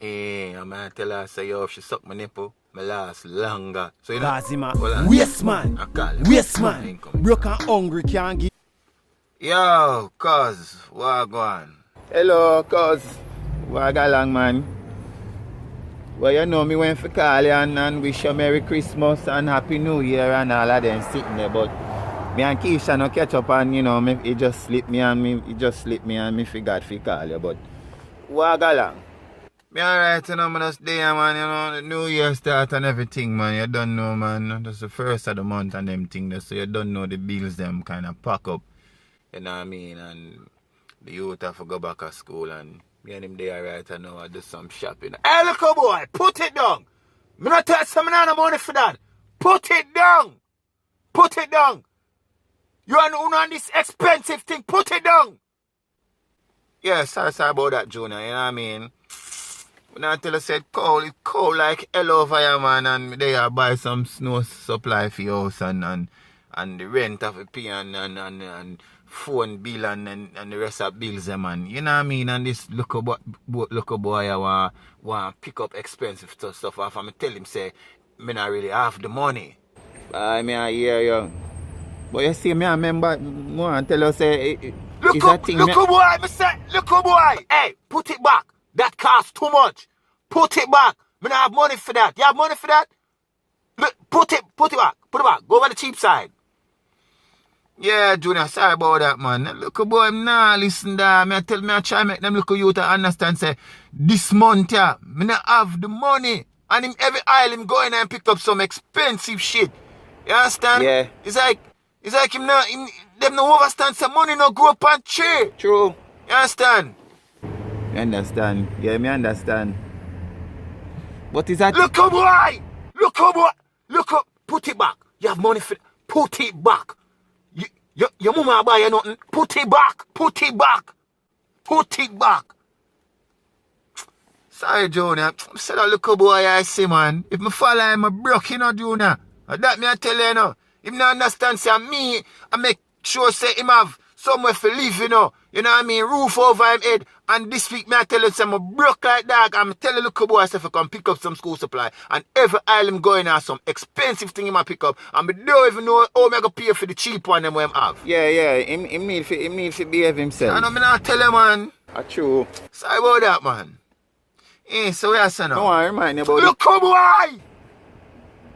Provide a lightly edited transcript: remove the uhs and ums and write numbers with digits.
I'm gonna tell her, say, yo, if she suck my nipple, my last longer. So, you know, Gazima, well, waste man, I call it. waste man. Broke and hungry can't give. Yo, cuz, what go on? Hello, cuz. What go along, man? Well, you know, me went for call you and wish you Merry Christmas and Happy New Year and all of them sitting there, but me and Keisha no catch up and, you know, it just slipped me and me forgot to call you, but what go along? Me alright, you know, man, that's there, man, you know, the New Year start and everything, man, you don't know, man, that's the first of the month and them things, so you don't know the bills them kind of pack up, you know what I mean, and the youth have to go back to school and me and him there right now, I do some shopping. Hey, little boy, put it down. Me not tell some no money for that. Put it down. Put it down. You on this expensive thing, put it down. Yeah, sorry about that, Junior, you know what I mean? When I tell you said it's cold like hell over here, man, and they buy some snow supply for your house and the rent of a pay and phone bill and the rest of bills, man. You know what I mean? And this little boy I want pick up expensive stuff off. And I tell him, say, me not really have the money. I hear you. But you see, me I remember, I tell you, say, look boy, hey, put it back. That costs too much. Put it back. Me not have money for that. You have money for that? Look, put it back. Put it back. Go over the cheap side. Yeah, Junior, sorry about that, man. Look, boy, I'm not listen that. I try to make them look you to understand, say, this month, yeah, me not have the money. And in every aisle, him going and pick up some expensive shit. You understand? Yeah. It's like them no understand, say money no grow up on tree. True. You understand? You understand? Yeah, me understand. But is that... Look, boy! Look up! Put it back. You have money for... Put it back. Your mama buy you nothing. Put it back. Put it back. Put it back. Sorry, Junior. I said that little boy I see, man. If me follow him, I broke, you know, Junior. That me I tell you, you know. Him not understand, say, me, I make sure, say, him have somewhere for live, you know. You know what I mean? Roof over him head. And this week, me I tell you, say, I'm broke like dog. I'm tell the little boy, I say, if I come pick up some school supply. And every aisle him going on some expensive thing he might pick up. And me don't even know how me I go pay for the cheap one them him have. Yeah. Him need to behave himself. I know me not tell him, man. True. Sorry about that, man. So we are saying now. Don't worry, remind me about it. Look, boy!